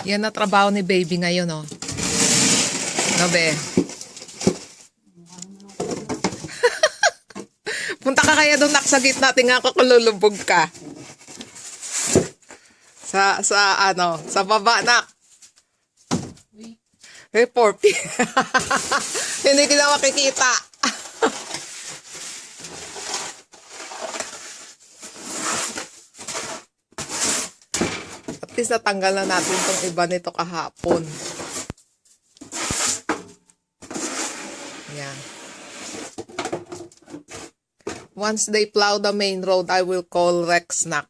Yan na trabaho ni baby ngayon, oh. No, be? Punta ka kaya doon, nak, sa gitna. Tingnan ko kung lulubog ka. Sa baba, nak. Eh, porpy. Hindi kita makikita. At least natanggal na natin itong iba nito kahapon. Yan. Once they plow the main road, I will call Rex, nak.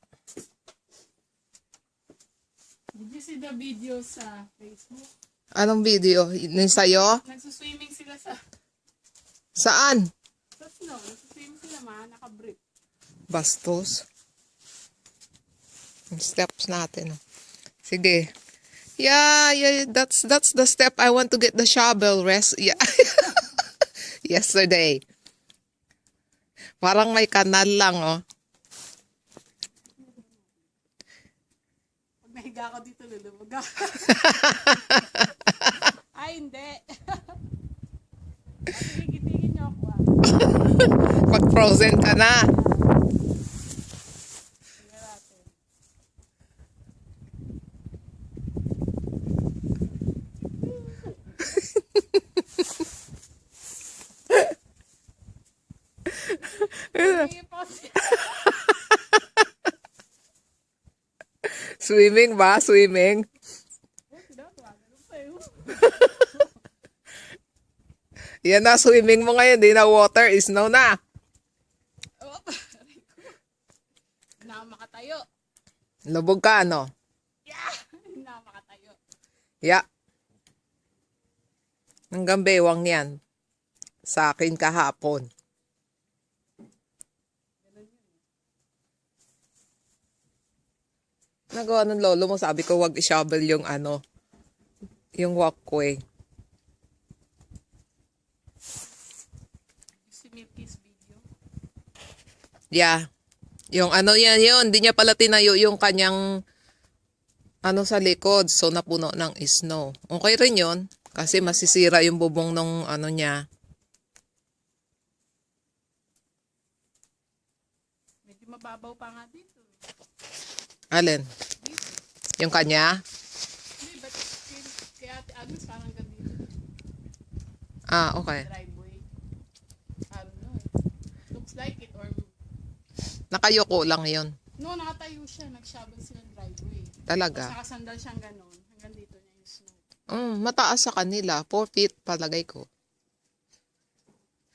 Did you see the video sa Facebook? Anong video? Yung sa'yo? Nagsuswimming sila sa Saan? snow. Nagsuswimming sila, naka-brick. Bastos. Yung steps natin. Sige. Yeah, that's the step I want to get the shovel rest. Yeah. Yesterday. Parang may kanal lang, oh. Pag nahiga ako dito, lulubog ako. Ay, hindi. Tigil-tigil niyo ako, ah. Pag frozen ka na. Tingnan natin. Swimming ba? Swimming? Yan na, swimming mo ngayon. Di na water, is snow na. Oh, na makatayo. Lubog ka, ano? Yeah! Na makatayo. Yeah. Hanggang bewang yan. Sa akin kahapon. Nagawa ng lolo mo, sabi ko wag i-shovel yung ano, yung walkway. Si Milky's video. Yeah. Yung ano yan yun, hindi niya pala tinayo yung kanyang ano sa likod, so napuno ng snow. Okay rin yun, kasi masisira yung bubong ng ano niya. Medyo mababaw pa nga dito. Alin? Yung kanya? Hindi, but kaya Ate Agnes parang ganito. Ah, okay. Driveway. I don't know. Looks like it or... Nakayoko lang yun. No, nakatayo siya. Nag-shovel sila ng driveway. Talaga. Tapos nakasandal siyang ganon. Hanggang dito niya yung snow. Mataas sa kanila. 4 feet palagay ko.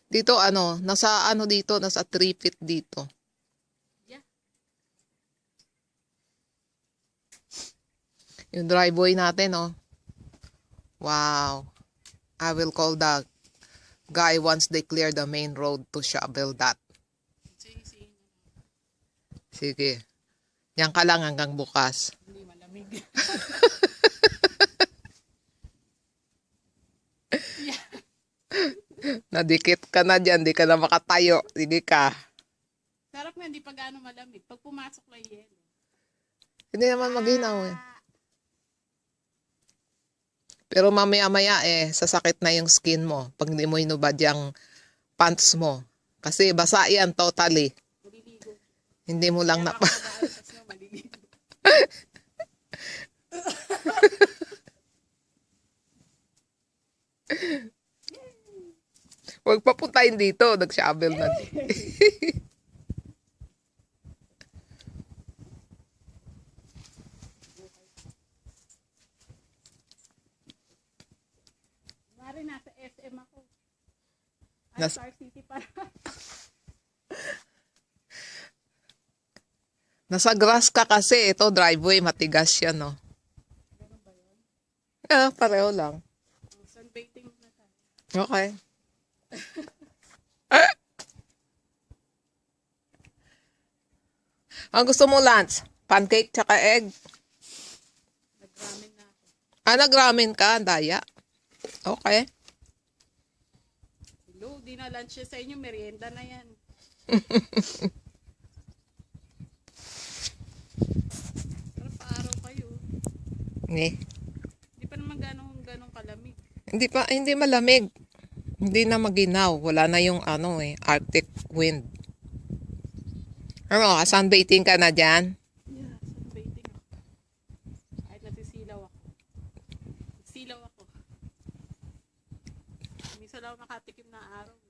Dito ano, nasa 3 feet dito. Yeah. Yung driveway natin, oh. Wow. I will call the guy once they clear the main road to shovel that. Sige. Yan ka lang hanggang bukas. Hindi malamig. Yeah. Nadikit ka na dyan, di ka na makatayo. Sige ka. Sarap nga, hindi pa gaano malamig. Pag pumasok lang yelo. Hindi naman maghinaw eh. Pero mamaya-maya sasakit na yung skin mo pag hindi mo hinubad yung pants mo. Kasi basa yan totally. Maliligo. Hindi mo lang na... Maliligo. Huwag papuntahin dito. Nag-shovel na. Mari, nasa SM ako. Nas- Star City para. Nasa grass ka kasi. Ito driveway. Matigas yan, no? Ganun ba yun? Pareho lang. Sunbathing na tayo. Okay. Ang gusto mo lunch? Pancake tsaka egg? Nag-ramen na ako. Nag-ramen ka? Daya? Okay. Hello, di na lunch sa inyo. Merienda na yan. Para pa araw kayo. Eh. naman ganong kalamig. Hindi malamig. Hindi na maginaw. Wala na yung Arctic wind. Ano, sunbathing ka na dyan? Yeah, sunbathing ako. Kahit nasisilaw ako. Silaw ako. Minsan lang ako nakatikim na araw.